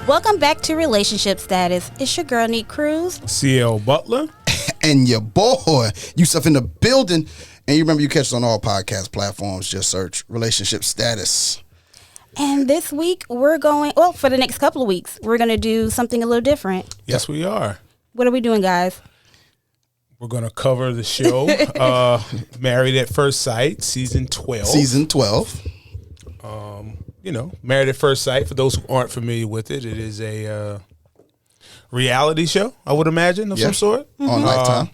Welcome back to Relationship Status. It's your girl, Neat Cruz. CL Butler. And your boy, Yusuf in the building. And you remember you catch us on all podcast platforms. Just search Relationship Status. And this week, we're going, well, for the next couple of weeks, we're going to do something a little different. Yes, we are. What are we doing, guys? We're going to cover the show, Married at First Sight, Season 12. Season 12. Married at First Sight, for those who aren't familiar with it, it is a reality show, I would imagine, of some sort. On Lifetime.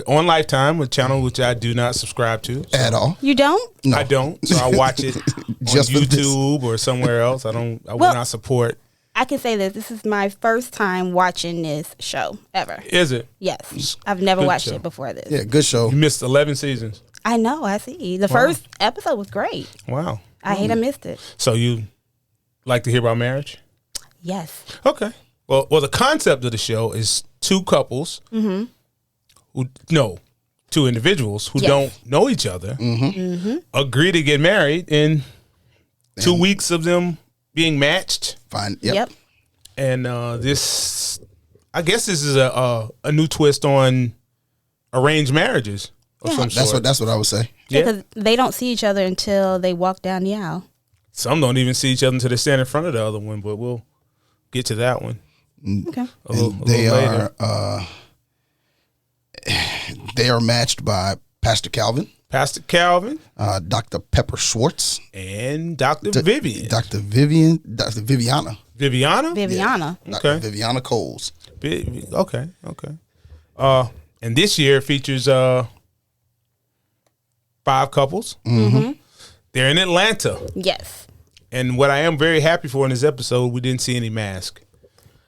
On Lifetime, a channel which I do not subscribe to. So At all. You don't? No. I don't. So I watch it Just on for this. YouTube or somewhere else. I would not support. I can say this. This is my first time watching this show ever. Is it? Yes. I've never Good watched show. it before this. Yeah, good show. You missed 11 seasons. I know. I see. The first episode was great. Wow. I hate I missed it. So you like to hear about marriage? Yes. Okay. Well, the concept of the show is two couples two individuals who Yes. don't know each other agree to get married in 2 weeks of them being matched. Fine. Yep. And I guess this is a new twist on arranged marriages of some sort. That's what I would say. Yeah. Because they don't see each other until they walk down the aisle. Some don't even see each other until they stand in front of the other one, but we'll get to that one Okay. a little They later. They are matched by Pastor Calvin, Pastor Calvin Dr. Pepper Schwartz, and Dr. Vivian. Dr. Viviana. Viviana? Viviana. Dr. Okay. Viviana Coles. Okay. And this year features 5 couples. Mm-hmm. They're in Atlanta. Yes. And what I am very happy for in this episode, we didn't see any Mask.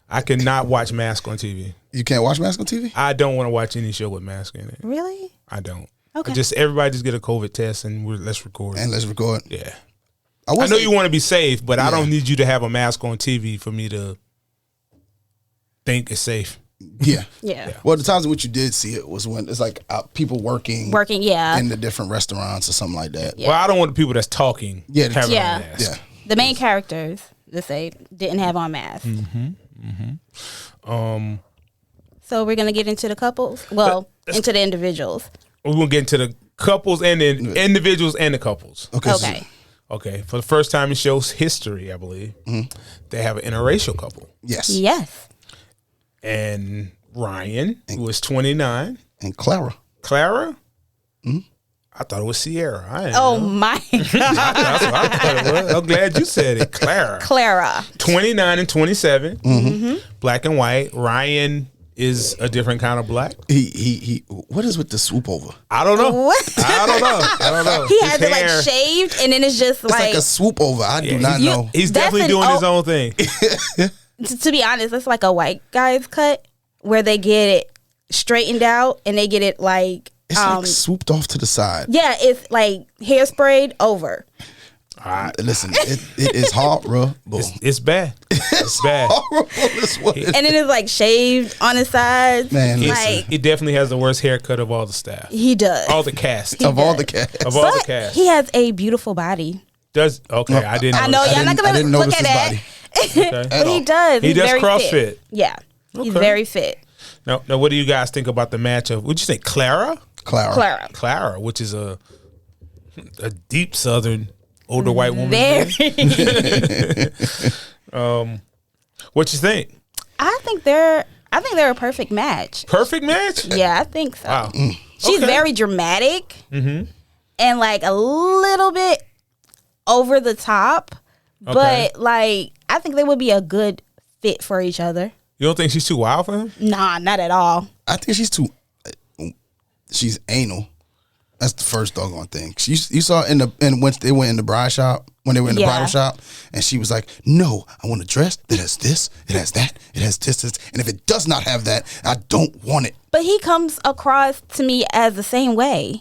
I cannot watch Mask on TV. You can't watch Mask on TV? I don't want to watch any show with Mask in it. Really? I don't. Okay. Everybody just get a COVID test and let's record. And let's record. Yeah. will I know say- you want to be safe, but I Yeah. don't need you to have a mask on TV for me to think it's safe. Yeah. Yeah. Well, the times in which you did see it was when it's like people working Yeah. in the different restaurants or something like that. Yeah. Well, I don't want the people that's talking Yeah, having Yeah. a mask. Yeah. The main characters, let's say, didn't have on masks. So we're going to get into the couples? Well, into the individuals. We're going to get into the couples and the individuals and the couples. Okay. Okay. Okay. For the first time in show's history, I believe, they have an interracial couple. Yes. Yes. And Ryan, who is 29. And Clara. Clara? I thought it was Sierra. I didn't Oh, know. my God. That's what I thought it was. I'm glad you said it. Clara. Clara. 29 and 27. Black and white. Ryan is a different kind of black. He what is with the swoop over? I don't know. What? I don't know. He His has it hair- like shaved, and then it's just It's like a swoop over. I do not know. He's That's definitely an doing his o- own thing. to be honest, it's like a white guy's cut where they get it straightened out and they get it like, It's like swooped off to the side. yeah, it's like hairsprayed over. Listen, it is horrible. It's bad. It's bad. Horrible is what it- And then it's like shaved on the sides. Man, It's- listen. Like, he definitely has the worst haircut of all the staff. he does. All the cast. of all the cats. Of all the But cast. he has a beautiful body. Does okay, I didn't I know notice y'all not I gonna didn't look notice at his that. body. Okay. But he all. does. He He's does very CrossFit. fit. Yeah. He's Okay. very fit. Now, what do you guys think about the match of, would you say Clara? Clara. Clara. Which is a deep Southern older white woman. Very. What you think? I think they're a perfect match. Perfect match? Yeah, I think so. Wow. She's Okay. very dramatic and like a little bit over the top, Okay. but like I think they would be a good fit for each other. You don't think she's too wild for him? Nah, not at all. I think she's anal. That's the first doggone thing. You saw when they went in the bride shop, when they were in the Yeah. bridal shop, and she was like, "No, I want a dress that has this, it has that, it has this, and if it does not have that, I don't want it." But he comes across to me as the same way.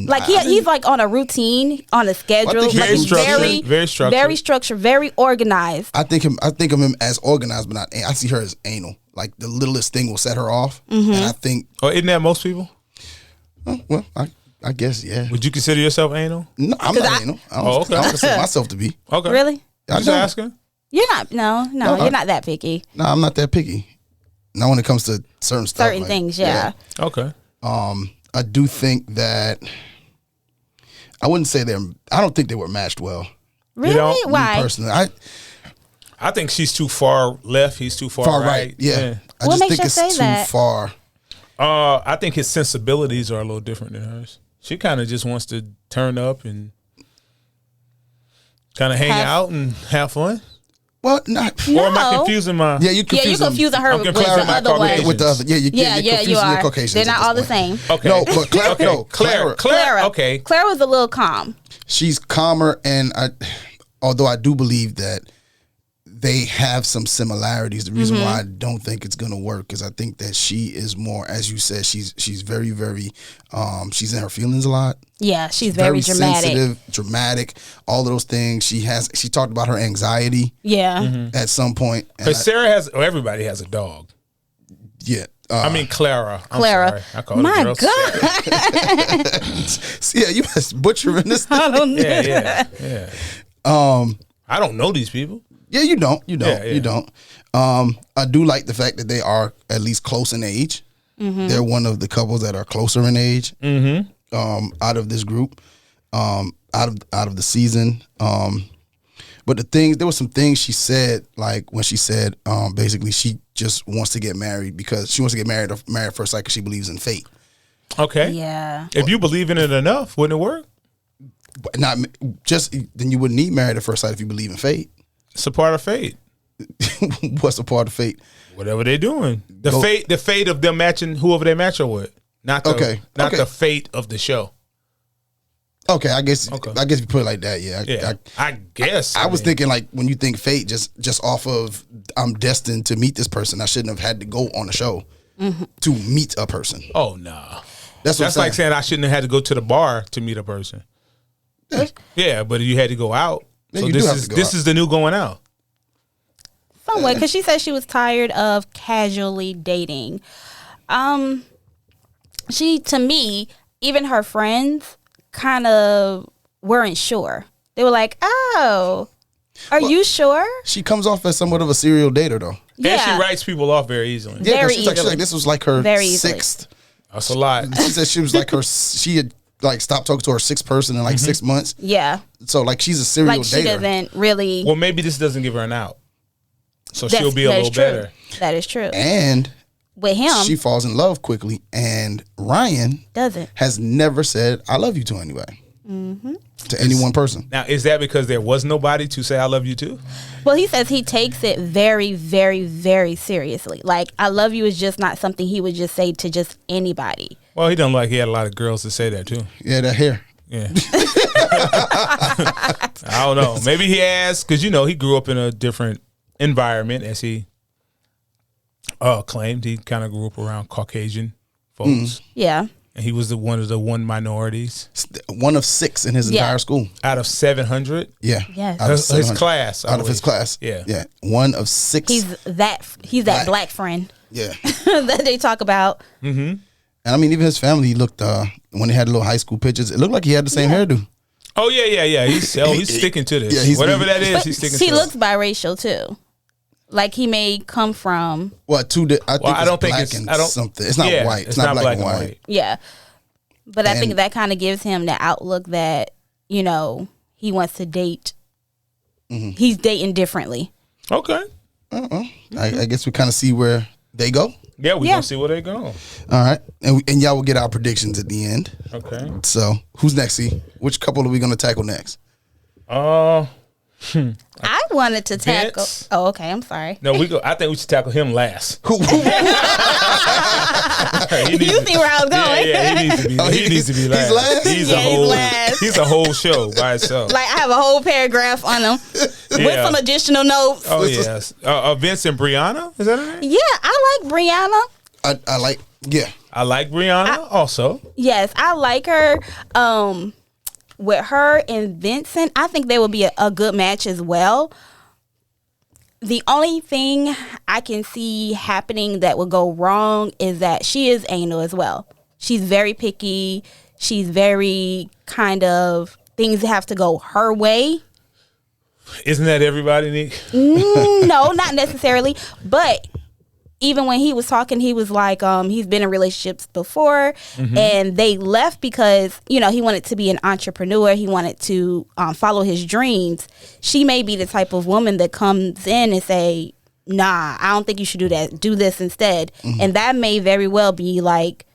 Like he's like on a routine, on a schedule. think he's Like Very he's structured. Very structured. very structured, very organized. I think of him as organized, but not. I see her as anal. Like the littlest thing will set her off, and I think, Oh, isn't that most people? well, I guess yeah. Would you consider yourself anal? No, I'm not anal. I don't Oh, okay. I don't consider myself to be. Okay. Really? I Just don't. asking. You're not. No, you're not that picky. No, I'm not that picky. Not when it comes to certain stuff. Certain things, yeah. Okay. I do think that I wouldn't say I don't think they were matched well. Really? don't? Me Why? personally, I think she's too far left. He's too far right. Yeah. I What just makes think you it's say too that? far. I think his sensibilities are a little different than hers. She kind of just wants to turn up and kind of hang out and have fun. Well, not. Or am I No. confusing my? Yeah, you Yeah, confusing you're confusing her I'm with the confusing my other one. Caucasians. with the other. Yeah, you're Yeah, confusing you your are. Caucasians. They're at not this all the point. same. Okay. No, but Clara, Okay. no, Clara. Clara. Okay. Clara was a little calm. she's calmer, and although I do believe that they have some similarities, the reason why I don't think it's gonna work is I think that she is more, as you said, she's very, very, she's in her feelings a lot. Yeah, she's very dramatic. sensitive, dramatic, all of those things. She talked about her anxiety Yeah. at some point. And But Sarah everybody has a dog. yeah. I mean Clara. I'm Clara. sorry. I call her My girl God. Yeah, you was butchering this. I don't know. Yeah. I don't know these people. Yeah, you don't. You don't. Yeah. You don't. I do like the fact that they are at least close in age. They're one of the couples that are closer in age. Out of this group, out of the season. But there were some things she said, like when she said, basically she just wants to get married because she wants to get married at first sight because she believes in fate. Okay. Yeah. If you believe in it enough, wouldn't it work? But not just then you wouldn't need married at first sight if you believe in fate. It's a part of fate. What's a part of fate? Whatever they're doing. The fate of them matching whoever they match her with. Not the the fate of the show. Okay, I guess you put it like that. Yeah, Yeah. I guess. I was thinking like when you think fate, just off of I'm destined to meet this person. I shouldn't have had to go on a show to meet a person. Oh no. That's Like saying I shouldn't have had to go to the bar to meet a person. Yeah, but you had to go out. Yeah, So you do this have is to go this out. is the new going out. Somewhat, because she said she was tired of casually dating. To me, even her friends kind of weren't sure. They were like, "Oh, are you sure?" She comes off as somewhat of a serial dater, though. And she writes people off very easily. Yeah, 'cause Very she's like easily. this was like her Very easily. sixth. That's a lot. She said she was like she had like stopped talking to her sixth person in like 6 months. Yeah, So like she's a serial like she dater. doesn't really. Well, maybe this doesn't give her an out. So That's- she'll be a that is little true. better. That is true. And With him, she falls in love quickly, and Ryan doesn't. has never said "I love you" to anybody, to any one person. Now, is that because there was nobody to say I love you to? Well, he says he takes it very, very, very seriously. Like, "I love you" is just not something he would just say to just anybody. Well, he done like he had a lot of girls to say that too. Yeah, that hair. Yeah. I don't know. Maybe he has, because, he grew up in a different environment, as he claimed. He kind of grew up around Caucasian folks. Yeah. And he was one of the minorities One of 6 in his entire school. out of 700. Yeah. Yes. Out of His 700. class. I Out of his believe. class. Yeah. Yeah. One of 6. He's that black friend Yeah. that they talk about. And I mean, even his family looked, when they had little high school pictures, it looked like he had the same hairdo. Oh, yeah. He's sticking to this. Yeah, Whatever that is, But he's sticking he to looks it. biracial too. Like he may come from Well, I don't think it's black and something. It's not yeah, white. It's not black and white. yeah. But I think And- that kind of gives him the outlook that, he wants to date. He's dating differently. Okay. I guess we kind of see where they go. Yeah, we're Yeah. going to see where they go. All right. And y'all will get our predictions at the end. Okay. So, who's next, C? Which couple are we going to tackle next? I wanted to tackle. Vince? Oh, okay. I'm sorry. No, I think we should tackle him last. Who? You see where I was going? Yeah, he needs to be. Oh, he needs to be last. last? He's Yeah, a he's whole. last. He's a whole show by itself. Like I have a whole paragraph on him with Yeah. some additional notes. Oh yes, Vince and Brianna. Is that her name? Yeah, I like Brianna. I like, yeah. I like Brianna also. Yes, I like her. With her and Vincent, I think they would be a good match as well. The only thing I can see happening that would go wrong is that she is anal as well. She's very picky. She's very kind of, things have to go her way. Isn't that everybody, Nick? No, not necessarily. But even when he was talking, he was like, he's been in relationships before, and they left because, you know, he wanted to be an entrepreneur. He wanted to follow his dreams. She may be the type of woman that comes in and say, nah, I don't think you should do that. Do this instead. And that may very well be like,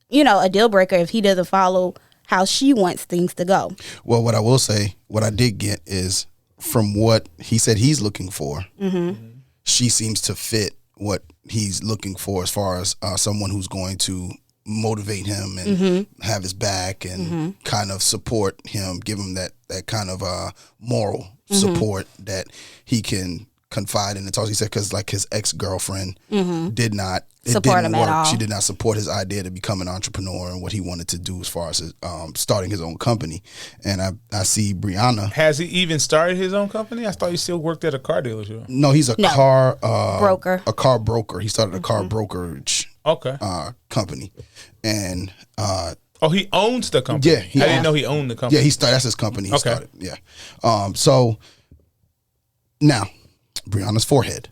you know, a deal breaker if he doesn't follow how she wants things to go. Well, what I will say, what I did get is from what he said he's looking for, she seems to fit what he's looking for as far as someone who's going to motivate him and have his back and kind of support him, give him that kind of moral support that he can confide in and talk. He said because like his ex-girlfriend did not support him at all. She did not support his idea to become an entrepreneur and what he wanted to do as far as starting his own company. And I see Brianna. Has he even started his own company? I thought he still worked at a car dealership. No, he's a car broker. A car broker. He started a car brokerage company, and he owns the company. Yeah, I didn't know he owned the company. Yeah, he started. That's his company. He started. Yeah. So now, Brianna's forehead.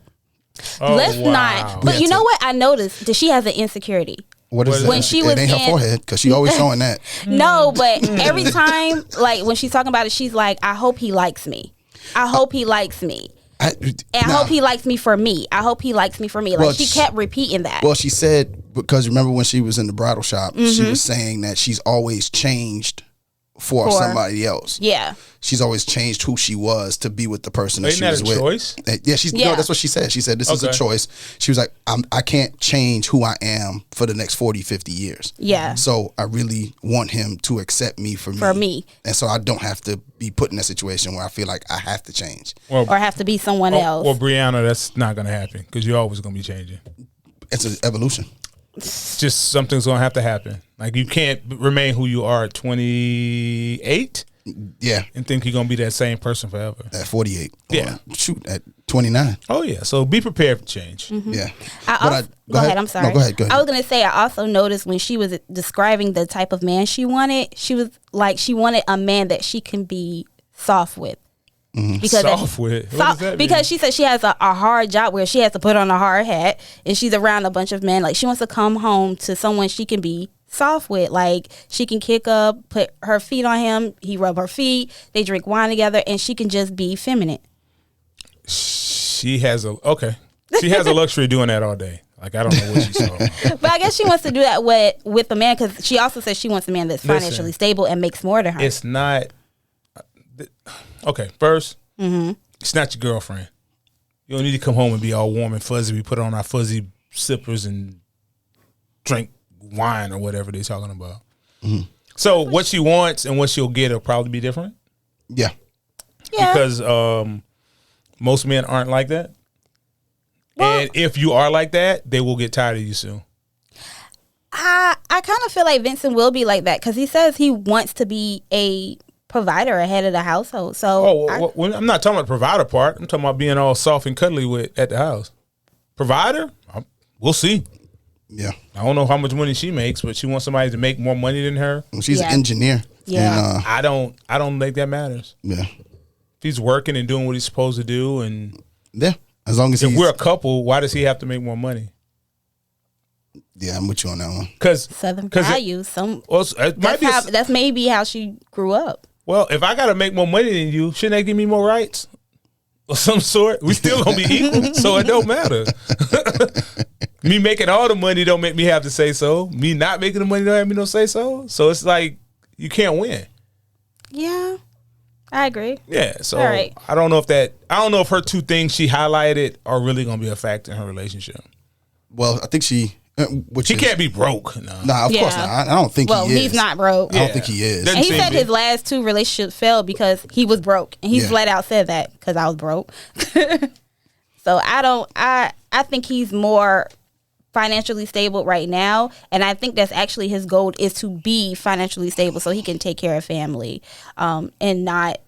Let's not. But you know what? I noticed that she has an insecurity. What is that? When she was it ain't her forehead because she always showing that. No, but every time, like when she's talking about it, she's like, "I hope he likes me. I hope he likes me. I hope he likes me for me. I hope he likes me for me." Like Well, she kept repeating that. Well, she said because remember when she was in the bridal shop, she was saying that she's always changed for somebody else. Yeah. She's always changed who she was to be with the person that Isn't she that was a with. choice? Yeah, no, that's what she said. She said this is a choice. She was like, I can't change who I am for the next 40, 50 years. Yeah. So I really want him to accept me for me. And so I don't have to be put in a situation where I feel like I have to change. Or have to be someone else. Well, Brianna, that's not going to happen because you're always going to be changing. It's an evolution. Just something's going to have to happen. Like you can't remain who you are at 28. Yeah. And think you're going to be that same person forever. At 48. Yeah. Shoot, at 29. Oh, yeah. So be prepared for change. Yeah. Go ahead. I'm sorry. No, go ahead. I was going to say, I also noticed when she was describing the type of man she wanted, she was like, she wanted a man that she can be soft with. Because soft with? What does that mean? Because she said she has a hard job where she has to put on a hard hat and she's around a bunch of men. Like she wants to come home to someone she can be soft with. Like she can kick up, put her feet on him, he rub her feet, they drink wine together, and she can just be feminine. She has a luxury of doing that all day. Like I don't know what she saw. But I guess she wants to do that with a man because she also says she wants a man that's financially stable and makes more than her. It's not. Okay, first, it's not your girlfriend. You don't need to come home and be all warm and fuzzy. We put on our fuzzy zippers and drink wine or whatever they're talking about. So what she wants and what she'll get will probably be different. Yeah. Because most men aren't like that. Well, and if you are like that, they will get tired of you soon. I kind of feel like Vincent will be like that because he says he wants to be a provider ahead of the household. So I'm not talking about the provider part. I'm talking about being all soft and cuddly at the house. Provider, we'll see. Yeah, I don't know how much money she makes, but she wants somebody to make more money than her. Well, she's an engineer. Yeah, and, I don't think that matters. Yeah, if he's working and doing what he's supposed to do, and as long as if we're a couple, why does he have to make more money? Yeah, I'm with you on that one. Because Southern values. That's maybe how she grew up. Well, if I got to make more money than you, shouldn't they give me more rights of some sort? We still gonna be equal, so it don't matter. Me making all the money don't make me have to say so. Me not making the money don't have me no say so. So it's like you can't win. Yeah, I agree. Yeah, so right. I don't know if her two things she highlighted are really gonna be a factor in her relationship. Well, I think she can't be broke. No. Nah, of course not. I don't think he is. Well, he's not broke. I don't think he is. And he said his last two relationships failed because he was broke. And he flat out said that because I was broke. So I think he's more financially stable right now. And I think that's actually his goal is to be financially stable so he can take care of family and not,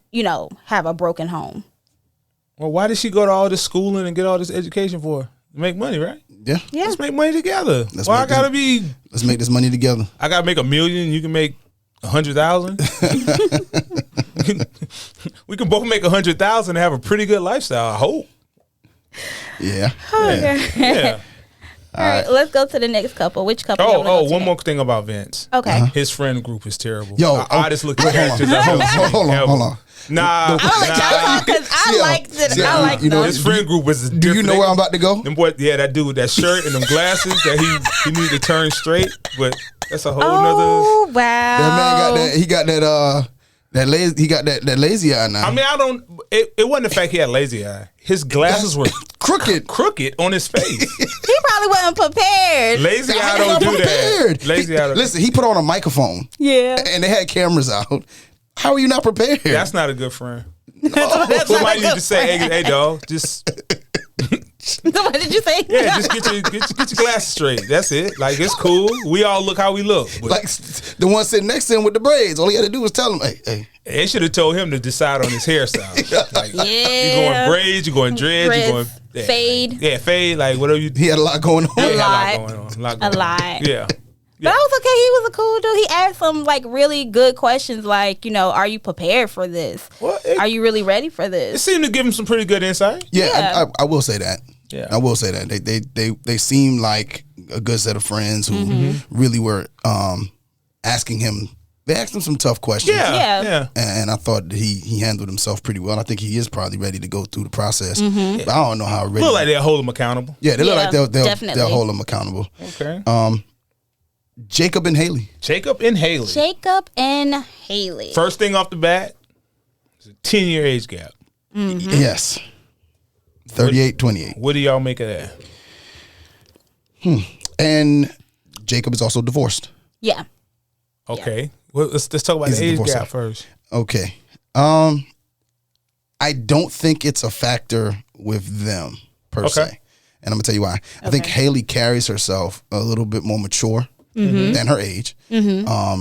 have a broken home. Well, why did she go to all this schooling and get all this education for? To make money, right? Yeah. Let's make money together. Let's make this money together. I gotta make $1 million. You can make 100,000. we can both make 100,000 and have a pretty good lifestyle. I hope. Yeah. Okay. Yeah. All right, let's go to the next couple. Which couple? y'all wanna go to One next? more thing about Vince. Okay. His friend group is terrible. Yo, I just look at wait, characters. hold on. Nah, I'm gonna let y'all talk because I Yeah. liked it. Yeah, I liked you know, those. his friend group was. Do you know where I'm about to go? Them boy, yeah, that dude with that shirt and them glasses that he needed to turn straight, but that's a whole nother. Oh wow! That man got that. He got that lazy. He got that lazy eye now. I mean, it wasn't the fact he had lazy eye. His glasses were crooked. on his face. He probably wasn't prepared. Lazy eye How don't you do not that. prepared? Lazy eye. Listen, he put on a microphone Yeah. and they had cameras out. How are you not prepared? That's not a good friend. That's Somebody not a need to good say, friend. hey, dog, just What did you say? yeah, just get your glasses straight. That's it. Like it's cool. We all look how we look. But like the one sitting next to him with the braids. All he had to do was tell him, hey. they should have told him to decide on his hairstyle. Like you Yeah. going braids, you going dreads, you going Fade. Yeah, fade. Like whatever you. He had a lot going on. Yeah, A had lot. a lot going on. A lot A going on. lot. Yeah. But that was okay. He was a cool dude. He asked some like really good questions, like, you know, are you prepared for this? Well, Are you really ready for It this? seemed to give him some pretty good insight. Yeah, Yeah. I will say that. Yeah. I will say that they seem like a good set of friends who Mm-hmm. really were asking him. They asked him some tough questions. Yeah. Yeah. Yeah. And I thought that he handled himself pretty well. I think he is probably ready to go through the process. Mm-hmm. But I don't know how ready. Look like they'll hold him accountable. Yeah, they look Yeah, like they'll definitely. hold him accountable. Okay. Jacob and Haley. Jacob and Haley. Jacob and Haley. First thing off the bat, it's a 10-year age gap. Mm-hmm. Yes. 38, 28. What do y'all make of that? And Jacob is also divorced. Yeah. Okay. Well, let's talk about He's the a age divorcee. gap first. Okay. I don't think it's a factor with them per Okay. se. And I'm gonna tell you why. I think Haley carries herself a little bit more mature than her age. I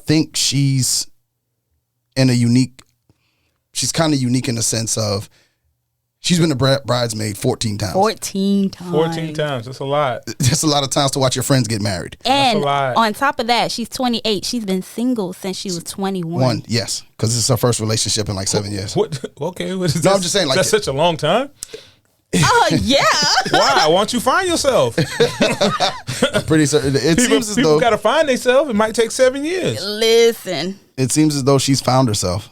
think she's in a unique. She's kind of unique in the sense of she's been a bridesmaid 14 times. 14 times. 14 times. That's a lot. That's a lot of times to watch your friends get married. And a lot. on top of that, she's 28. She's been single since she was 21. One, yes, because it's her first relationship in like 7 years. What? Okay. What is No, this? I'm just saying, like- that's such a long time. Oh, yeah. Why? Why don't you find yourself? I'm pretty certain. It seems as People though got to find themselves. It might take 7 years. Listen. it seems as though she's found herself.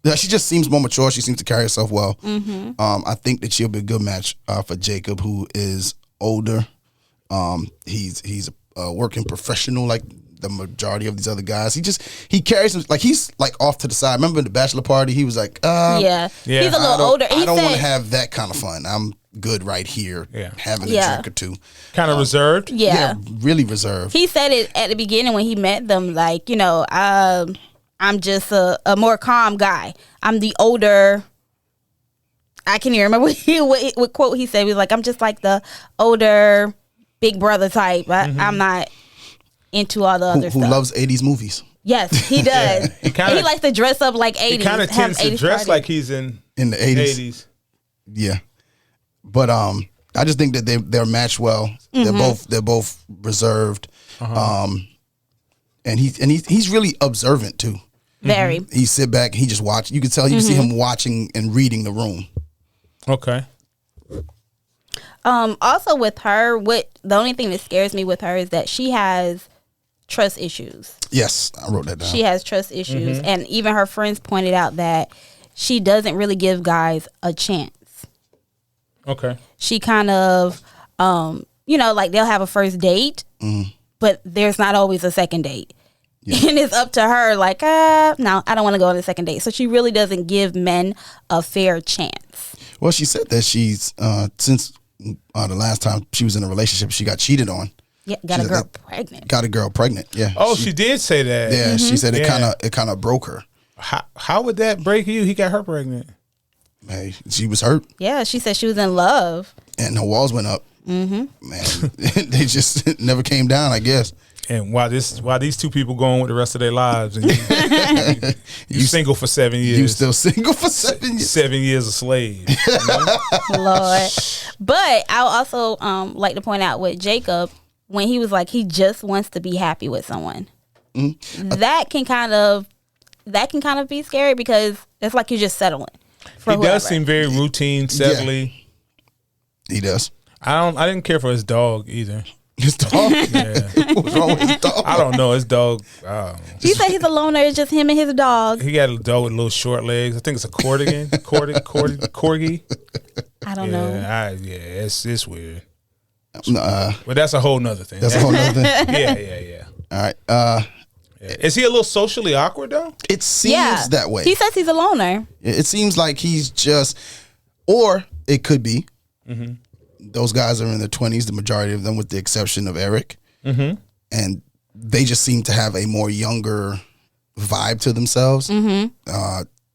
Yeah, she just seems more mature. She seems to carry herself well. I think that she'll be a good match for Jacob, who is older. He's a working professional like the majority of these other guys. He carries him like he's like off to the side. Remember the bachelor party? He was like, Yeah. Yeah. He's a I little don't- older. I He don't want to said, have that kind of fun. I'm good right here, Yeah. having a Yeah. drink or two. Kind of reserved. yeah. Really reserved. He said it at the beginning when he met them, like, you know, I'm just a more calm guy. I'm the older. I can't even remember what quote he said. He was like, I'm just like the older big brother type. I'm not into all the other who stuff. loves 80s movies Yes, he does. kinda- He likes to dress up like 80s. He kind of have tends to 80s dress parties. like he's in in the 80s. 80s. Yeah, but I just think that they're matched well. They're both reserved. And he's really observant too. Very. He sit back, he just watch. You can tell, you can see him watching and reading the room. Okay. Also with her, the only thing that scares me with her is that she has trust issues. Yes, I wrote that down. She has trust issues, and even her friends pointed out that she doesn't really give guys a chance. Okay. She kind of, you know, like they'll have a first date, but there's not always a second date. And it's up to her, like, no, I don't want to go on a second date. So she really doesn't give men a fair chance. Well, she said that she's since the last time she was in a relationship, she got cheated on. Yeah, got She a girl said pregnant. Got a girl pregnant. Yeah. Oh, she did say that. Yeah, she said it Yeah. kind of broke her. How would that break you? He got her pregnant. Hey, she was hurt, Yeah, she said she was in love. and her walls went up. Man, they just never came down. I guess. And while these two people going with the rest of their lives, and you single for 7 years, You still single for 7 years? 7 years a slave. You know? Lord. But I would also like to point out with Jacob, when he was like, he just wants to be happy with someone. That can kind of that can kind of be scary because it's like you're just settling. For He whoever. does seem very routine, settly. He does. I didn't care for his dog either. His dog. Yeah. What's wrong with his dog? I don't know. His dog, I don't know. He said he's a loner. It's just him and his dog. He got a dog with little short legs. I think it's a corgi. Corgi. I don't know. It's weird. Nah, But that's a whole nother thing. that's a whole nother thing. Yeah. All right. Yeah. Is he a little socially awkward though? It seems that way. He says he's a loner. It seems like he's just, or it could be. Those guys are in their 20s, the majority of them, with the exception of Eric. And they just seem to have a more younger vibe to themselves.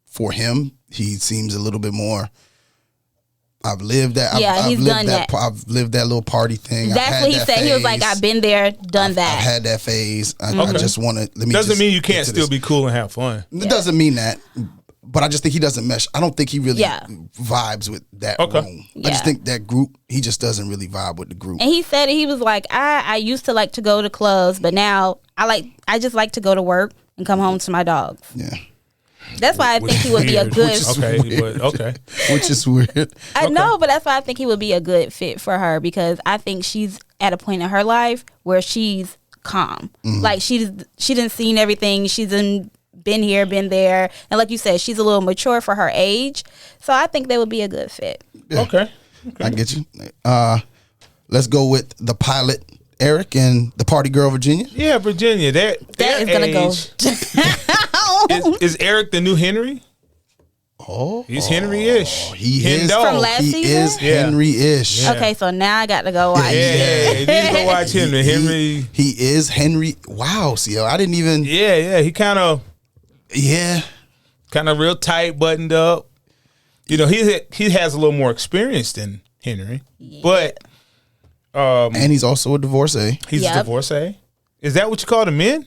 For him, he seems a little bit more. I've lived that. Yeah, he's done that. I've lived that little party thing. That's what he said. He was like, I've been there, done that. I've had that phase. I just want to. Let me. Doesn't just mean you get can't to still this. be cool and have fun. It doesn't mean that, but I just think he doesn't mesh. I don't think he really Yeah. vibes with that Okay. room. I Yeah. just think that group, he just doesn't really vibe with the group. And he said he was like, I used to like to go to clubs, but now I just like to go to work and come home to my dogs. Yeah, That's why I think he would be a Weird. good. Okay, weird. but okay. which is weird. I know, but that's why I think he would be a good fit for her because I think she's at a point in her life where she's calm. Like she didn't seen everything. She's been here, been there, and like you said, she's a little mature for her age. So I think they would be a good fit. Yeah. Okay. I get you. Let's go with the pilot, Eric, and the party girl, Virginia. Yeah, Virginia. That That is gonna go. Is Eric the new Henry? Oh, He's Henry-ish. he Hen is dog. From last he season? is Yeah. Henry-ish. Yeah. Okay, so now I got to go watch. Yeah, you need to go watch Henry. Henry. He is Henry. Wow, CL. I didn't even. Yeah. He kind of Yeah. real tight, buttoned up. You know, he has a little more experience than Henry, but And he's also a divorcee. he's a Yep. divorcee. Is that what you call the men?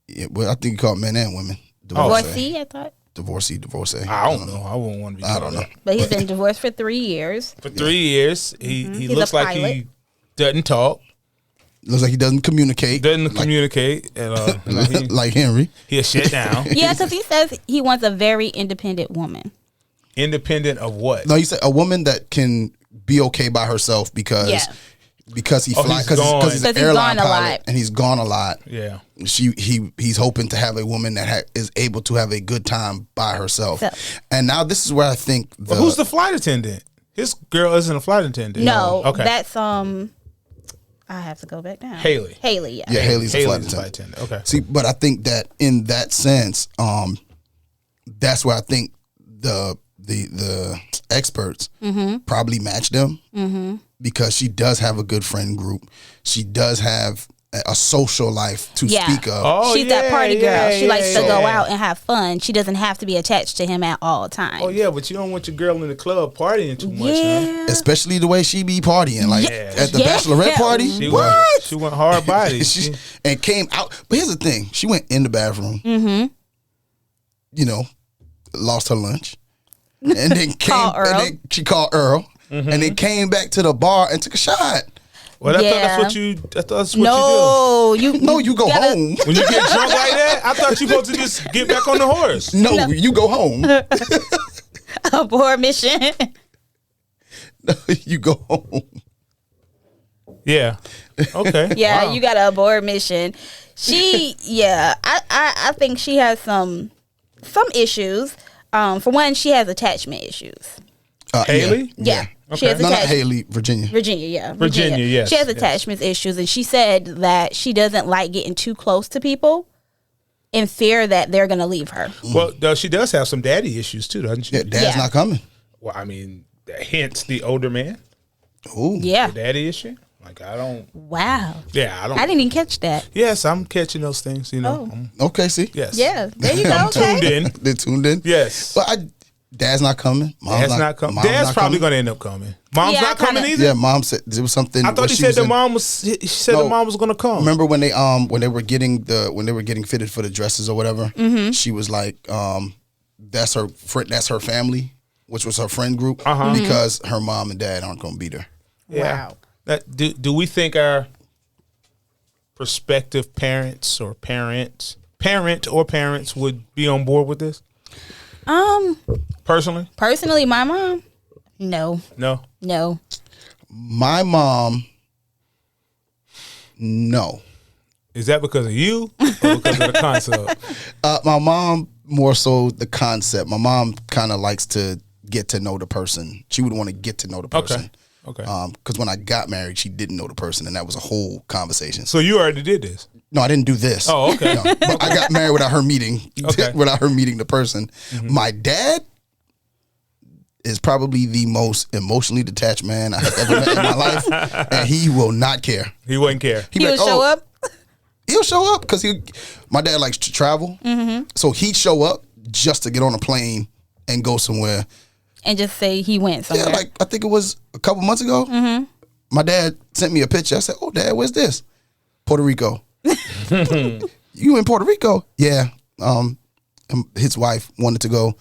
Yeah, well, I think he called men and women. Divorcee, I thought. Divorcee. I don't know. I wouldn't want to be. I don't know. But he's been divorced for 3 years. For 3 years, he He's looks a like he pilot. doesn't talk, Looks like he doesn't communicate. doesn't communicate, and like Henry. he'll shut down. Yeah, because he says he wants a very independent woman. Independent of what? No, you said a woman that can be okay by herself because Yeah. he Oh, flies he's because gone. he's Because an he's airline gone a pilot lot. and he's gone a lot. Yeah. He's hoping to have a woman that is able to have a good time by herself. So- And now this is where I think But who's the flight attendant? His girl isn't a flight attendant. No, Okay. that's I have to go back down. Haley. Haley, yeah. yeah Haley's a flight Haley's a flight attendant. attendant. Okay. See, but I think that in that sense, that's where I think the experts probably match them because she does have a good friend group. She does have a social life to Yeah. speak of. Oh, She's that party girl. She likes to go yeah. out and have fun. She doesn't have to be attached to him at all times. Oh yeah, but you don't want your girl in the club partying too much. Huh? Yeah. Especially the way she be partying, like Yeah. at the Yeah. bachelorette party. She What? She went hard body. She- and came out. But here's the thing: she went in the bathroom. You know, lost her lunch, and then came. Call Earl. And then she called Earl, and then came back to the bar and took a shot. Well, I thought Yeah. that's what you. I thought that's what No, you No, you go gotta- home. you do. When you get drunk like that, I thought you supposed to just get back on the horse. No, you go home. Abort mission. You go home. Yeah. Okay. Yeah, Wow. you got to abort mission. She, yeah, I think she has some issues. For one, she has attachment issues. Haley? Yeah, she Okay. has No, not attachment. Haley, Virginia. Virginia, yeah. Virginia, yes, She has yes. attachment issues, and she said that she doesn't like getting too close to people in fear that they're going to leave her. Well, she does have some daddy issues too, doesn't she? Yeah, Dad's Yeah. not coming. Well, I mean, hence the older man, Ooh. Yeah. the daddy issue. Like I don't. Wow. Yeah, I don't. I didn't even catch that. Yes, I'm catching those things. You know. Oh. Okay, see, Yes. Yeah. There you go. I'm Okay. tuned in. they tuned in. Yes. But Dad's not coming. Mom's Dad's not coming. Mom's Dad's not probably coming. going to end up coming. Mom's Yeah, not I coming kinda- either. Yeah, Mom said there was something. I thought where he she said was the in- mom was. He said No. the mom was going to come. Remember when they were getting fitted for the dresses or whatever? She was like, that's her friend, that's her family, which was her friend group, because her mom and dad aren't going to be there. Yeah. Wow. Do we think our prospective parents or parents parent or parents would be on board with this? Personally, my mom, no. My mom, no. Is that because of you or because of the concept? My mom, more so the concept. My mom kind of likes to get to know the person. She would want to get to know the person. Okay. Because when I got married, she didn't know the person, and that was a whole conversation. So you already did this? No, I didn't do this. Oh, okay. No, but I got married without her meeting. Okay. Without her meeting the person. Mm-hmm. My dad is probably the most emotionally detached man I have ever met in my life, and he will not care. He wouldn't care. He would show up. He'll show up because my dad likes to travel, so he'd show up just to get on a plane and go somewhere. And just say he went somewhere. Yeah, like I think it was a couple months ago. Mm-hmm. My dad sent me a picture. I said, "Oh, Dad, where's this? Puerto Rico." You in Puerto Rico? Yeah. His wife wanted to go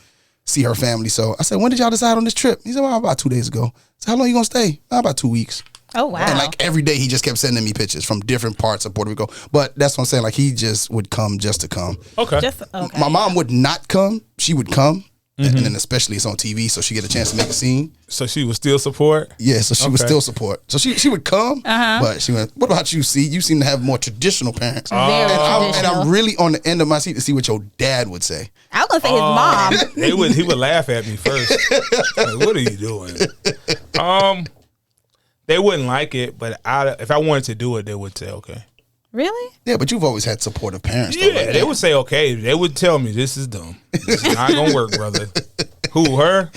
see her family, so I said, "When did y'all decide on this trip?" He said, "Well, about 2 days ago." I said, "How long you gonna stay?" About 2 weeks. Oh wow! And like every day, he just kept sending me pictures from different parts of Puerto Rico. But that's what I'm saying. Like he just would come just to come. Okay. My mom would not come. She would come. And then especially it's on TV, so she get a chance to make a scene. So she would still support? Yeah, so she would still support. So she would come, but she went, what about you, C? You seem to have more traditional parents. Very and traditional. I'm really on the end of my seat to see what your dad would say. I was gonna say his mom. He would laugh at me first. Like, what are you doing? They wouldn't like it, but if I wanted to do it, they would say, okay. Really? Yeah, but you've always had supportive parents. Though, Yeah, they would say, okay. They would tell me, this is dumb. This is not going to work, brother. Who, her?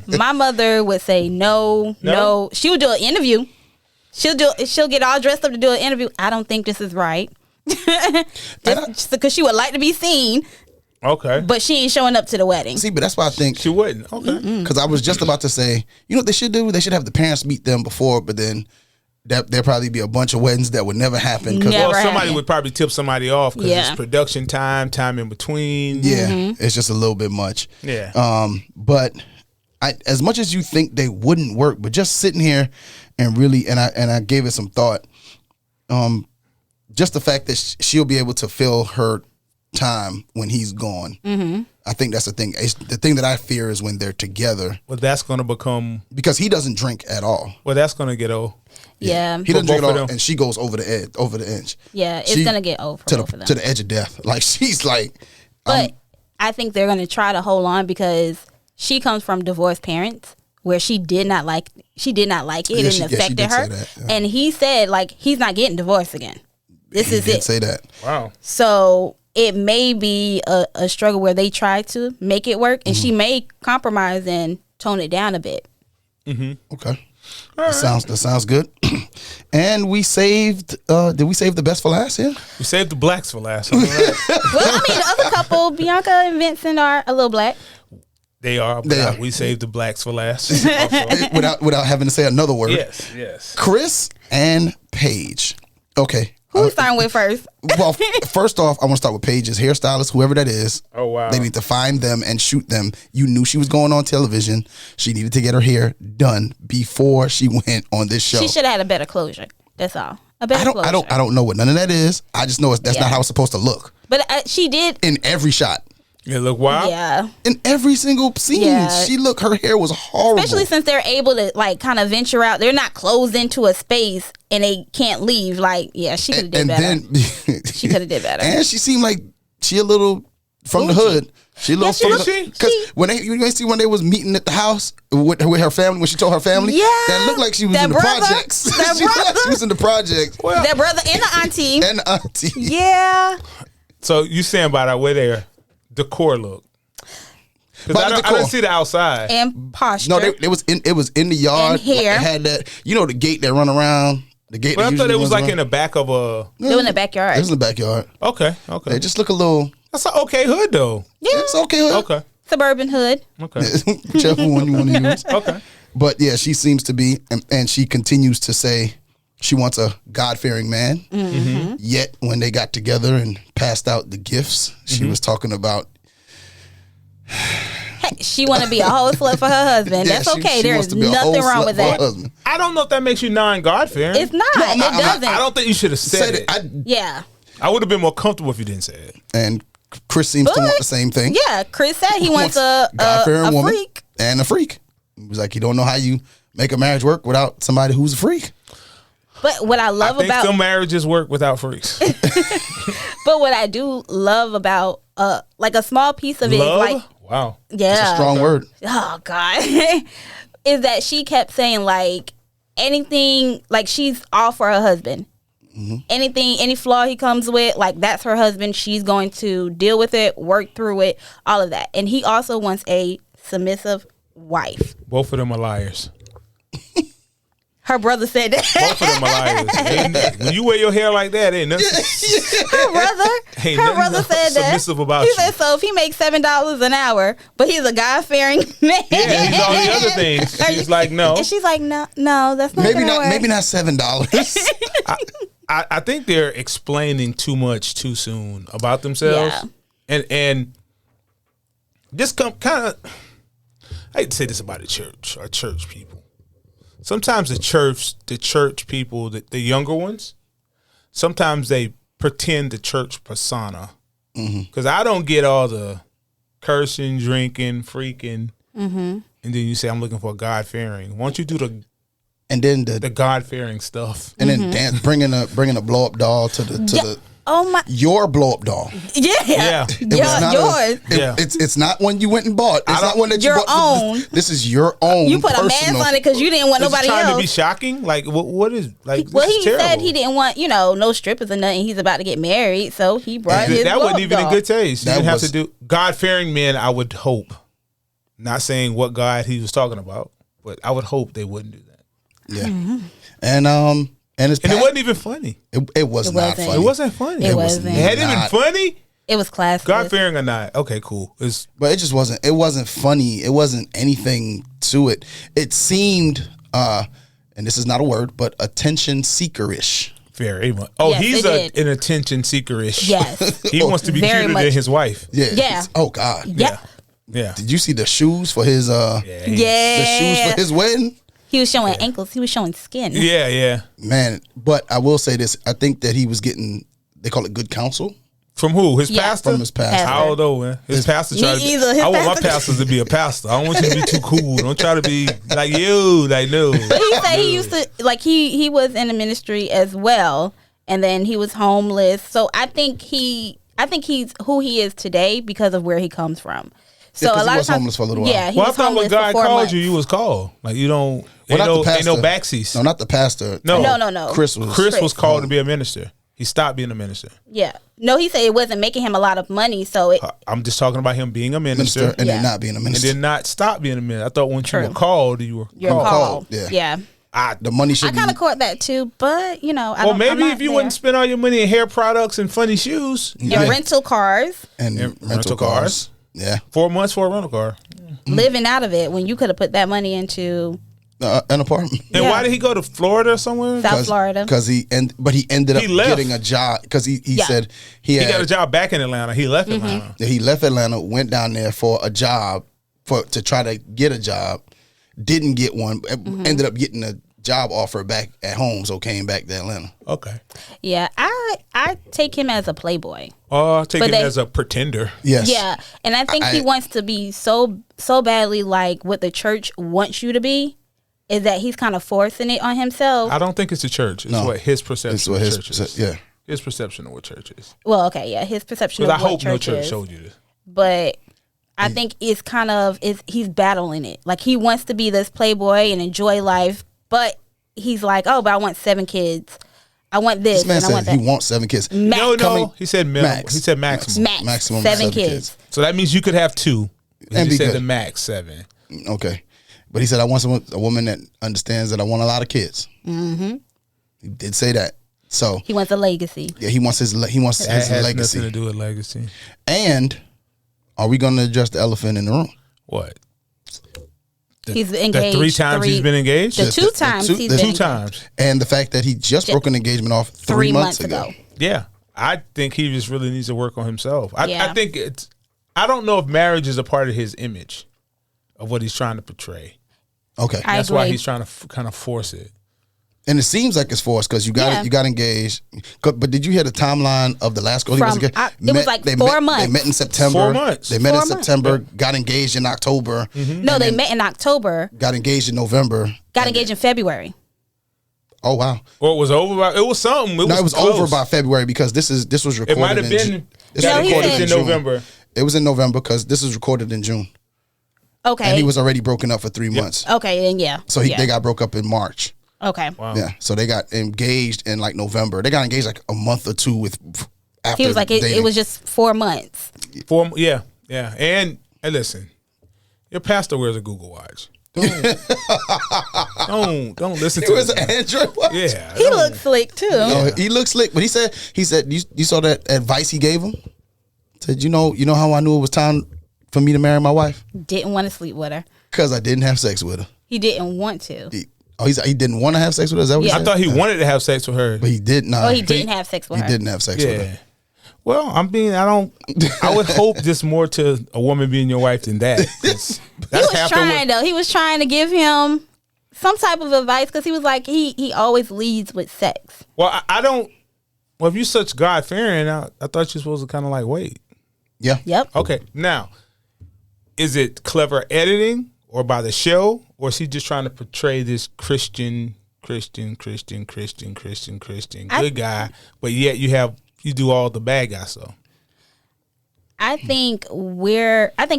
My mother would say no. She would do an interview. She'll get all dressed up to do an interview. I don't think this is right. Just because she would like to be seen. Okay. But she ain't showing up to the wedding. See, but that's why I think she wouldn't. Okay. Because I was just about to say, you know what they should do? They should have the parents meet them before, but then there'll probably be a bunch of weddings that would never happen. Never somebody happen. would probably tip somebody off because it's production time in between. Yeah, it's just a little bit much. Yeah. But as much as you think they wouldn't work, but just sitting here and really, and I gave it some thought. Just the fact that she'll be able to fill her time when he's gone. Mm-hmm. I think that's the thing. The thing that I fear is when they're together. Well, that's going to become... Because he doesn't drink at all. Well, that's going to get old. Yeah. He doesn't drink at all, and she goes over the edge. Yeah, it's going to get old for both of them. To the edge of death. Like, she's like... But I think they're going to try to hold on because she comes from divorced parents where she did not like it. It affected her. Yeah. And he said, like, he's not getting divorced again. This is it. He did say that. Wow. So... it may be a struggle where they try to make it work, and she may compromise and tone it down a bit. Mm-hmm. Okay, that sounds good. And we saved. Did we save the best for last? Yeah, we saved the blacks for last. Right. Well, I mean, the other couple, Bianca and Vincent, are a little black. They are. We saved the blacks for last. without having to say another word. Yes. Chris and Paige. Okay. Who's starting with first? Well, first off, I want to start with Paige's hairstylist, whoever that is. Oh, wow. They need to find them and shoot them. You knew she was going on television. She needed to get her hair done before she went on this show. She should have had a better closure. That's all. A better closure. I don't know what none of that is. I just know that's not how it's supposed to look. But she did. In every shot. It looked wild. Yeah. In every single scene, her hair was horrible. Especially since they're able to like kind of venture out. They're not closed into a space and they can't leave. Like, yeah, she could have did better. She could have did better. And she seemed like she a little from the hood. She a little because when they was meeting at the house with her family, when she told her family, that looked like she was in the projects. She was in the projects. Well, their brother and the auntie. Yeah. So you saying about that way there? Decor look. Because I didn't see the outside. And posture. No, it was in the yard. And hair. It had that, the gate that run around. The gate. But I thought it was like in the back of a. They were in the backyard. It was in the backyard. Okay. They just look a little. That's an okay hood though. Yeah, it's okay hood. Okay. Suburban hood. Okay. Whichever one you want to use. Okay. But yeah, she seems to be, and she continues to say she wants a God-fearing man. Mm-hmm. Yet when they got together and passed out the gifts, she was talking about. She want to be a whole slut for her husband. That's okay. There's nothing wrong with that. I don't know if that makes you non-God-fearing. It's not. It doesn't. I don't think you should have said it. Yeah. I would have been more comfortable if you didn't say it. And Chris seems to want the same thing. Yeah, Chris said he wants a God-fearing woman freak. and a freak. He was like, he don't know how you make a marriage work without somebody who's a freak. But what I love I think about some marriages work without freaks. but what I do love about like a small piece of it is like Wow. yeah. It's a strong word. Oh God. Is that she kept saying like anything, like she's all for her husband. Anything, any flaw he comes with, like that's her husband. She's going to deal with it, work through it, all of that. And he also wants a submissive wife. Both of them are liars. Her brother said that. Both of them are liars. When you wear your hair like that, ain't nothing. Her Ain't her nothing brother said that. submissive about He you. said so if he makes $7 an hour, but he's a God-fearing man. Yeah, he's all the other things. She's like, no. And she's like, no, that's not Maybe gonna not. work. Maybe not $7. I think they're explaining too much too soon about themselves. Yeah. And just kind of, I hate to say this about the church or church people. Sometimes the church people, the younger ones, sometimes they pretend the church persona. Because I don't get all the cursing, drinking, freaking, and then you say I'm looking for God fearing. Why don't you do And then the God fearing stuff? and then dance, bringing a blow up doll to the Oh my, your blow up doll. yeah, Yeah. It was not yours. Yeah. It's not one you went and bought. It's not one that you Your bought. own. This is your own. You put a personal. mask on it because you didn't want Is he nobody trying else. to be shocking? Like what is like? Well, this is he terrible. said he didn't want, no strippers or nothing. He's about to get married, so he brought his That wasn't blow-up even doll. in good taste. You That didn't have was- to do God fearing men. I would hope, not saying what God he was talking about, but I would hope they wouldn't do that. Yeah, and it's And it wasn't even funny. It was It not wasn't. funny. It wasn't funny. It was wasn't. It hadn't not. been funny. It was classic. God fearing or not? Okay, cool. It's But it just wasn't. It wasn't funny. It wasn't anything to it. It seemed, and this is not a word, but attention seekerish. very much. Oh, Yes, he's it did. an attention seekerish. Yes. He wants to be Very cuter much. than his wife. Yeah. Yeah. Oh God. Yeah. Yeah. Did you see the shoes for his? Yeah. The shoes for his wedding. He was showing ankles. He was showing skin. Yeah. Yeah. Man, but I will say this: I think that he was getting. They call it good counsel From who? His Yeah. pastor? from his pastor. I don't know, man. His pastor Me tried to be, either. His I want my pastor- pastors to be a pastor. I don't want you to be too cool. Don't try to be like you. Like, no. But he said he used to, like, he was in the ministry as well, and then he was homeless. So I think he's who he is today because of where he comes from. So 'cause a he lot was of times, homeless for a little while. Yeah, he Well, I was thought when homeless for God 4 called months. you was called. Like, you don't, Well, not the ain't no pastor. backseats. No, not the pastor. No. No. Chris was. Chris was called to be a minister. He stopped being a minister. Yeah. No, he said it wasn't making him a lot of money. So it, I'm just talking about him being a minister, minister and Yeah. then not being a and minister. then not stop being a minister. I thought once you True. were called, you were you're called. called. Yeah. Yeah. The money should I be. kind of caught that too, but I Well, don't, I'm maybe not if you there. wouldn't spend all your money in hair products and funny shoes, And Yeah. rental cars, and And rental cars. Yeah. 4 months for a rental car. living out of it when you could have put that money into An apartment. And Yeah. why did he go to Florida or somewhere? South Florida. Because he ended up He left. getting a job because he Yeah. said he He had got a job back in Atlanta. He left Atlanta. he left Atlanta, went down there for a job to try to get a job, didn't get one, ended up getting a job offer back at home, so came back to Atlanta. Okay. Yeah, I take him as a playboy. Oh, I'll take But him they- as a pretender. Yes. Yeah, and I think he I- wants to be so badly like what the church wants you to be. Is that he's kind of forcing it on himself? I don't think it's the church. It's No. what his perception It's what of his church is. yeah. His perception of what church is. Well, okay, yeah, his perception Because of I what hope no church is. showed you this. But I think it's kind of he's battling it. Like he wants to be this playboy and enjoy life, but he's like, oh, but I want 7 kids. I want this, This man and I want said that. he wants 7 kids. Max, No, Coming- he said minimum. Max. He said maximum. max, maximum 7 7 kids. kids. So that means you could have 2. And he be said good. the max 7. Okay. But he said, I want a woman that understands that I want a lot of kids. Mm-hmm. He did say that. So He wants a legacy. yeah, he wants his That has legacy. nothing to do with legacy. And are we going to address the elephant in the room? What? He's The engaged 3 times he's been engaged? The The- 2 the times two- he's the been 2 engaged. times. And the fact that he just broke an engagement off 3 months ago. Yeah. I think he just really needs to work on himself. I Yeah. think I don't know if marriage is a part of his image of what he's trying to portray. Okay. I That's why agree. he's trying to kind of force it. And it seems like it's forced because you got engaged. But did you hear the timeline of the last girl he was engaged? It was like 4 months. They met in September. 4 months. They met 4 in months. September, got engaged in October. No, they met in October. Got engaged in November. Got engaged in February. Oh wow! Or it was over by. It was something. It was close. over by February because this was recorded. It might have been. No, he said in November. It was in November because this was recorded in June, Okay. and he was already broken up for 3 months. Okay, then yeah. So they got broke up in March. Okay. Wow. Yeah, so they got engaged in like November. They got engaged like a month or two after. He was like, it dating. was just 4 months. Yeah. And listen, your pastor wears a Google Watch. Don't listen It to was this an guy. Android watch. Yeah. He looks slick too. No, he looks slick, but he said you saw that advice he gave him. Said you know how I knew it was time for me to marry my wife Didn't want to sleep with her. because I didn't have sex with her. He didn't want to. He didn't want to have sex with her. Is that what he Yeah. said? I thought he wanted to have sex with her. But he did not. Oh, he didn't have sex with He her. didn't have sex with Yeah. her. Well, I would hope there's more to a woman being your wife than that. 'Cause He that's was half the trying though. He was trying to give him some type of advice because he was like he always leads with sex. Well, I don't. Well, if you're such God fearing, I thought you're supposed to kind of like wait. Yeah. Yep. Okay, now, is it clever editing or by the show, or is he just trying to portray this Christian good guy, but yet you do all the bad guy stuff? I think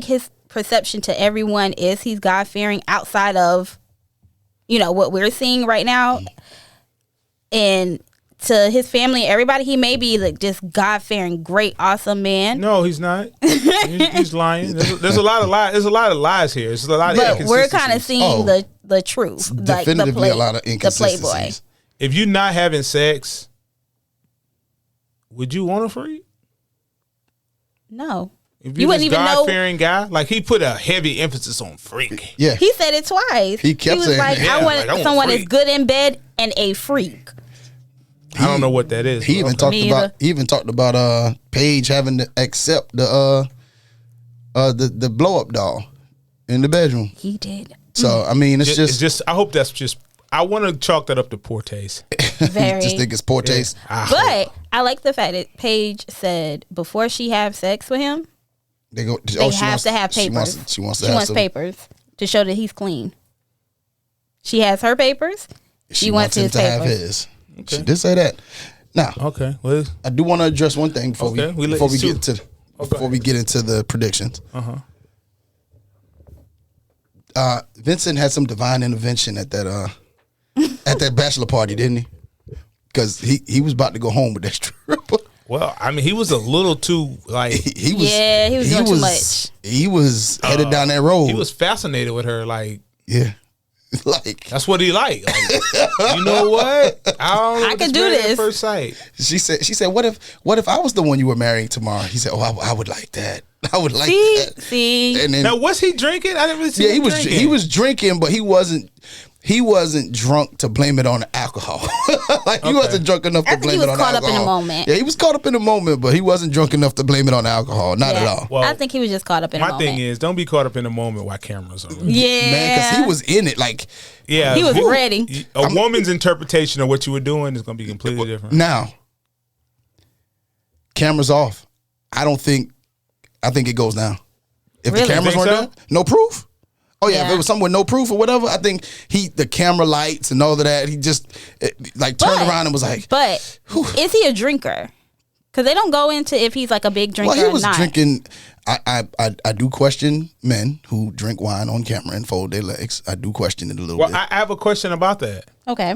his perception to everyone is he's God fearing outside of, what we're seeing right now. And to his family, everybody, he may be like just God fearing, great, awesome man. No, he's not. He's lying. There's a lot of lies. There's a lot of lies here. There's a lot of But we're inconsistencies. kind of seeing Oh. the truth, like Definitively a lot of the inconsistencies. Playboy. If you're not having sex, would you want a freak? No, If You you're wouldn't this even know- God-fearing guy, like he put a heavy emphasis on freak. Yeah. he said it twice. He kept was saying like, it. Yeah, I want like, I want someone freak. that's good in bed and a freak. I don't know what that is. He but even okay. talked Me about either. Paige having to accept the blow up doll in the bedroom. He did So I mean, it's It's just I hope that's just. I want to chalk that up to poor taste. very. just think it's poor taste. But I like the fact that Paige said before she have sex with him, They go. they have to have papers. She wants She to have wants some, papers to show that he's clean. She has her papers. She wants him his to have papers. his. She did say that. Now, Okay, well, I do want to address one thing before Okay, we we let before you we sue. get to Okay. before we get into the predictions. Vincent had some divine intervention at that at that bachelor party, didn't he? Because he was about to go home with that stripper. well, I mean, he was a little too like He was Yeah, he was doing too much. He was headed down that road. he was fascinated with her. Like yeah, like that's what he liked. Like, you know what? I don't know. I if can it's do married at this. first sight. she said, what if I was the one you were marrying tomorrow? He said, oh, I would like that. I would like that. See, And then Now, was he drinking? I didn't really see. yeah, him drinking. he was drinking, but he wasn't drunk to blame it on the alcohol. Like he wasn't drunk enough to I think blame he it was on the caught up in the alcohol. moment. Yeah, he was caught up in the moment, but he wasn't drunk enough to blame it on the alcohol. Not at Yeah. all. Well, I think he was just caught up in the My moment. thing is, don't be caught up in the moment while cameras are. on. Yeah, Man, because he was in it. Like Yeah, He was who- ready. A woman's interpretation of what you were doing is going to be completely different. now, cameras off. I think it goes down. If Really? the cameras Think weren't so? there, no proof. Oh yeah, if Yeah. it was someone with no proof or whatever, I think the camera lights and all of that. He just turned around and was like, But is he a drinker? Because they don't go into if he's like a big drinker well, he was or not. drinking. I do question men who drink wine on camera and fold their legs. I do question it a little Well, bit. I have a question about that. Okay.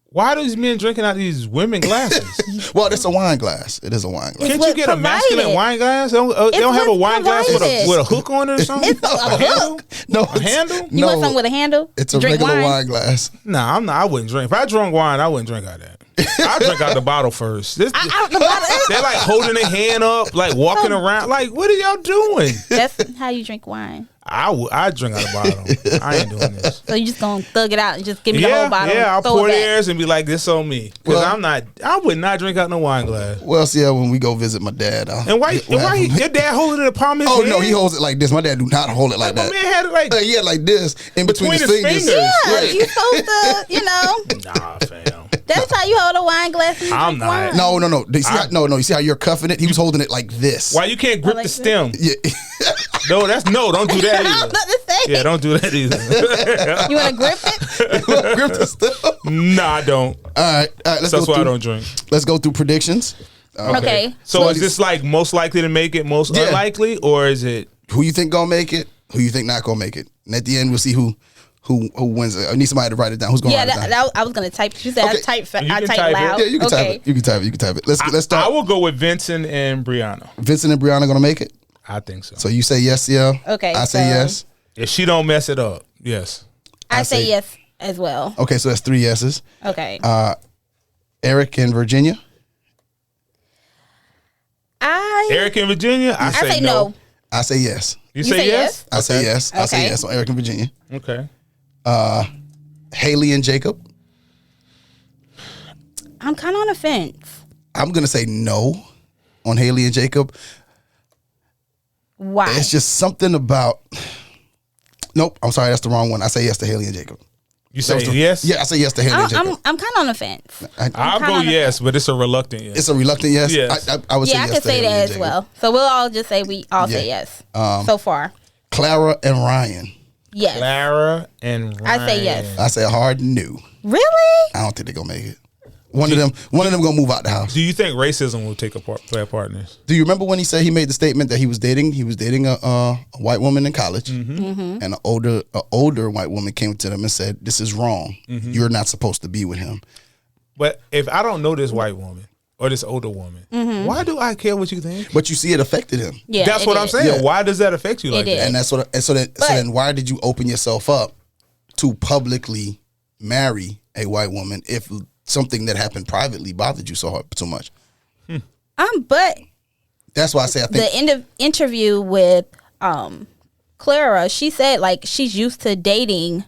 Why are these men drinking out these women glasses? Well, it's a wine glass. It is a wine glass. Can't you what get a masculine provided. wine glass? They don't have a what's wine glass with provided. a hook on it or something? It's a handle? No, A handle? You want something with a handle? It's to a drink regular wine? wine glass. Nah, I'm not. I wouldn't drink. If I drunk wine, I wouldn't drink out of that. I drink out the bottle first. This, Out the bottle. they're like holding their hand up, like walking around. Like, what are y'all doing? That's how you drink wine. I drink out the bottle. I ain't doing this. So you just gonna thug it out and just give me the whole bottle. Yeah, I'll throw pour it back. theirs and be like, this on me. Because Well- I would not drink out no wine glass. Well, see, when we go visit my dad, And why your dad holding it in the palm of his Oh hand? no, he holds it like this. My dad do not hold it like My that. man had it like, He had like this in between his fingers. Yeah, Right. you supposed to, nah, fam. that's how you hold a wine glass. And you I'm drink not. wine. No. Do you see you see how you're cuffing it? He was holding it like this. Why you can't grip like the this? stem? Yeah. No, don't do that I'm either. not the same. Yeah, don't do that either. You want to grip it? Grip the stuff. Nah, I don't. All right. Let's That's go why I through. don't drink. Let's go through predictions. Okay. So is this like most likely to make it, most Yeah. unlikely, or is it? Who you think gonna make it? Who you think not gonna make it? And at the end, we'll see who wins it. I need somebody to write it down. Who's gonna Yeah, write it down? that, I was gonna type. You said Okay. I type. You I can type type it. loud. Yeah, you can type Okay. it. You can type it. You can type it. Let's I start. will go with Vincent and Brianna. Vincent and Brianna gonna make it. I think so. So you say yes, yeah. Okay, I say so- yes. If she don't mess it up, yes. I say say- yes as well. Okay, so that's 3 yeses. Okay. Eric and Virginia. Eric and Virginia, I say no. I say yes. You say yes? I say yes. I say Okay. yes on Eric and Virginia. Okay. Haley and Jacob. I'm kind of on the fence. I'm gonna say no on Haley and Jacob. Why? It's just something about. Nope, I'm sorry, that's the wrong one. I say yes to Haley and Jacob. You say That was the- yes? Yeah, I say yes to Haley and Jacob. I'm kind of on the fence. I'll kinda go on the yes, but it's a reluctant yes. It's a reluctant yes. Yes. I would say Yeah, I yes could to say Haley that and as Jacob. well. So we'll all just say we all say Yeah. yes so far. Clara and Ryan. Yes. Clara and Ryan. I say yes. I say a hard no. Really? I don't think they're gonna make it. One of them gonna move out the house. Do you think racism will play a part in this? Do you remember when he said he made the statement that he was dating a white woman in college, and an older white woman came to them and said, "This is wrong. You're not supposed to be with him." But if I don't know this white woman or this older woman, why do I care what you think? But you see, it affected him, Yeah. That's it what I'm is. saying. Yeah. Why does that affect you like It that? is. and that's what. And so then why did you open yourself up to publicly marry a white woman if something that happened privately bothered you so much? But That's why I say I think the end of interview with Clara, she said like she's used to dating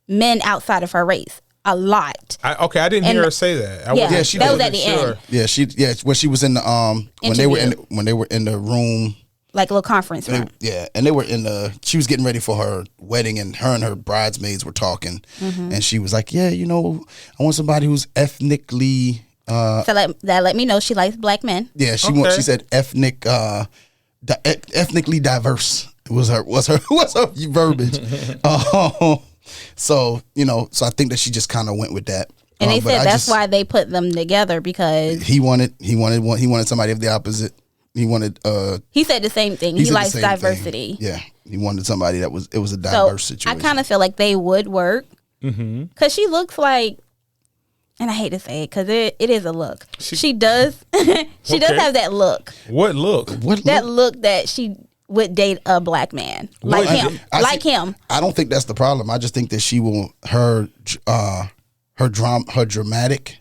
men outside of her race a lot. I didn't And- hear her say that. I Yeah, wasn't she that was did. at the end. when she was in the when they were Interview. in the room. Like a little conference room. And they were she was getting ready for her wedding, and her bridesmaids were talking, and she was like, "Yeah, I want somebody who's ethnically, So that let me know she likes black men. she Okay. she said ethnically diverse was her verbiage." So so I think that she just kind of went with that, And they but said I that's just- why they put them together because he wanted somebody of the opposite. He wanted he said the same thing. He said the likes same thing. diversity. Yeah, he wanted somebody it was a So diverse I situation. kind of feel like they would work because she looks like, and I hate to say it because it is a look. She does she does Okay. have that look, What look? what that look that she would date a black man like Well, him, I like see- him. I don't think that's the problem. I just think that she will her dramatic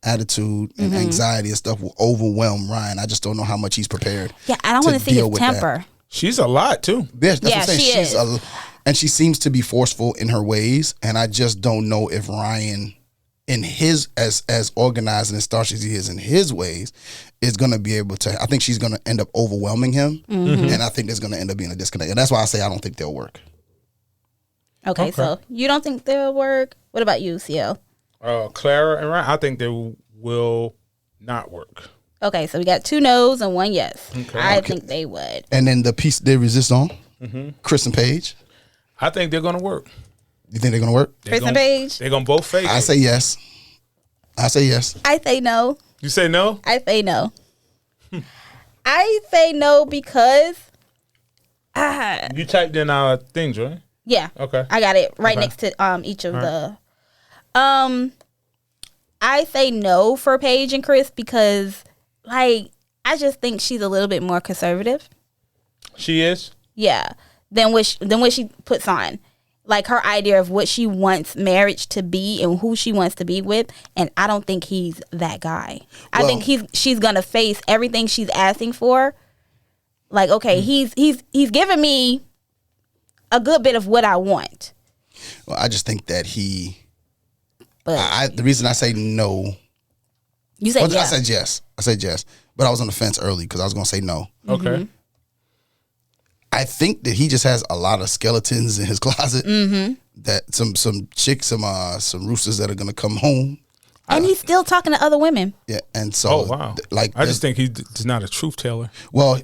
attitude and anxiety and stuff will overwhelm Ryan. I just don't know how much he's prepared. Yeah, I don't want to see deal his with that. temper. She's a lot too. Yes, that's Yeah, what I'm saying. she She's is. and she seems to be forceful in her ways, and I just don't know if Ryan, in his as organized and as staunch as he is in his ways, is going to be able to. I think she's going to end up overwhelming him, and I think there's going to end up being a disconnect, and that's why I say I don't think they'll work. Okay, so you don't think they'll work? What about you, CL? Clara and Ryan, I think they will not work. Okay, so we got 2 no's and 1 yes. I think they would. And then the piece they resist on, Chris and Paige. I think they're gonna work. You think they're going to work? They're Chris and gonna- Paige? They're gonna both fake I it. say yes. I say yes. I say no. You say no? I say no. I say no because, You typed in our things, right? yeah. Okay. I got it right Okay. next to each of the. I say no for Paige and Chris because, like, I just think she's a little bit more conservative. She is. Yeah, than what she puts on, like her idea of what she wants marriage to be and who she wants to be with, and I don't think he's that guy. I think she's gonna face everything she's asking for. Like, okay, he's giving me a good bit of what I want. Well, I just think that But the reason I say no. you said I said yes. I said yes, but I was on the fence early because I was gonna say no. Okay. Mm-hmm. I think that he just has a lot of skeletons in his closet. Mm-hmm. That some chicks, some roosters that are gonna come home. and he's still talking to other women. Yeah, and so Oh wow! I just think he's not a truth teller. well,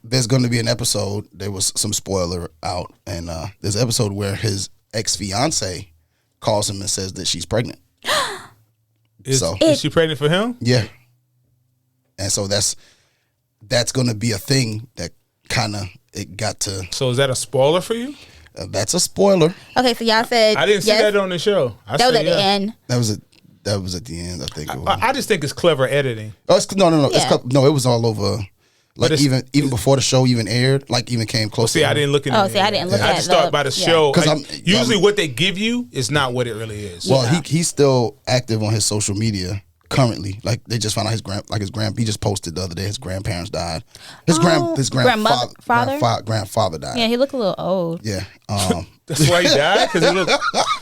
there's going to be an episode. There was some spoiler out, and there's an episode where his ex-fiance calls him and says that she's pregnant. Is she pregnant for him? Yeah, and so that's going to be a thing that kind of it got to. So is that a spoiler for you? That's a spoiler. Okay, so y'all said I didn't see yes. that on the show. That was at the end. That was at the end. I think. It was. I just think it's clever editing. No. Yeah. It was all over. Like even before the show even aired, like even came close. See, I didn't look at. Oh, see, I didn't look I at just thought by the show. 'Cause Usually, what they give you is not what it really is. Well, he's still active on his social media currently. Like they just found out he just posted the other day his grandparents died. His grandfather died. Yeah, he looked a little old. Yeah. That's why he died, because he looked. No,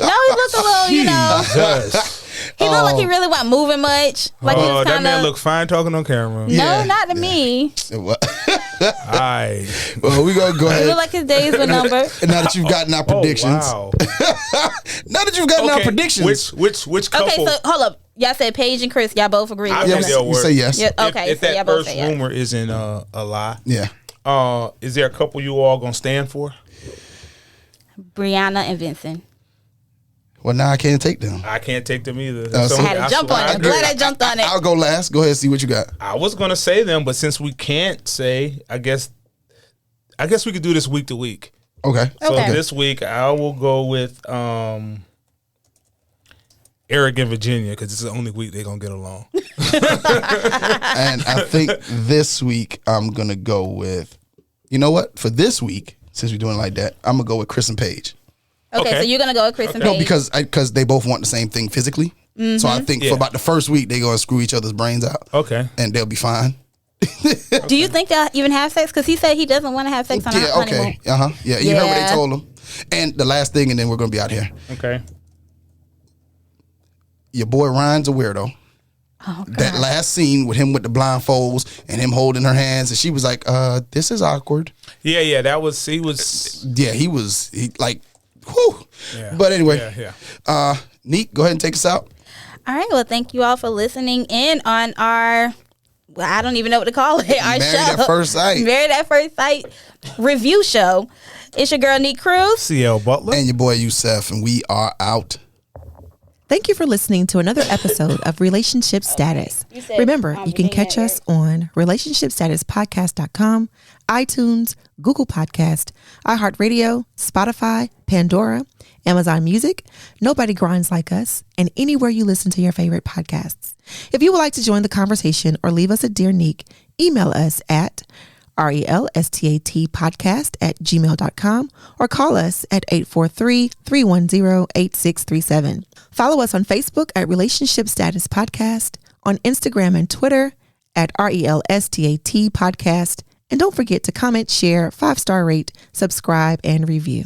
he looked a little, Jesus. he looked like he really wasn't moving much. Like he was that kind man of. looked fine talking on camera. No, Yeah. not to me. Well, Aye. we gonna go He ahead. looked like his days were numbered. And now that you've gotten our predictions, Oh, wow. now that you've gotten our predictions, Which couple? Okay, so hold up. Y'all said Paige and Chris. Y'all both agree I with think that. they'll you work. say yes. Yeah, okay, If so y'all that both first say yes. rumor isn't a lie, Yeah. is there a couple you all gonna stand for? Brianna and Vincent. Well, now I can't take them. I can't take them either. So- I had to jump on it. I'm glad I jumped on it. I'll go last. Go ahead, see what you got. I was gonna say them, but since we can't say, I guess we could do this week to week. Okay. So Okay. this week I will go with Eric and Virginia, because it's the only week they're gonna get along. And I think this week I'm gonna go with, you know what? For this week, since we're doing it like that, I'm gonna go with Chris and Paige. Okay, Okay. so you're gonna go with Chris and No, Paige. because they both want the same thing physically. So I think Yeah. for about the first week they're gonna screw each other's brains out, Okay. and they'll be fine. Do you think they'll even have sex? Because he said he doesn't want to have sex on our Yeah. honeymoon. Okay. Yeah. You heard what Yeah. they told him. And the last thing, and then we're gonna be out here. Okay. Your boy Ryan's a weirdo. Oh, God. That last scene with him with the blindfolds and him holding her hands, and she was like, "This is awkward." Yeah. That was he was. Yeah, he like, whew. Yeah. But anyway, Yeah. Neek, go ahead and take us out. All right. Well, thank you all for listening in on our. Well, I don't even know what to call it. Our Married show, at First Sight. Married at First Sight review show. It's your girl Neek Cruz. CL Butler. And your boy Youssef, and we are out. Thank you for listening to another episode of Relationship Status. said, Remember, you can Virginia catch and us on relationshipstatuspodcast.com, iTunes, Google Podcast, iHeartRadio, Spotify, Pandora, Amazon Music, Nobody Grinds Like Us, and anywhere you listen to your favorite podcasts. If you would like to join the conversation or leave us a Dear Neek, email us at relstatpodcast@gmail.com or call us at 843-310-8637. Follow us on Facebook at Relationship Status Podcast, on Instagram and Twitter at RELSTAT Podcast. And don't forget to comment, share, 5-star rate, subscribe, and review.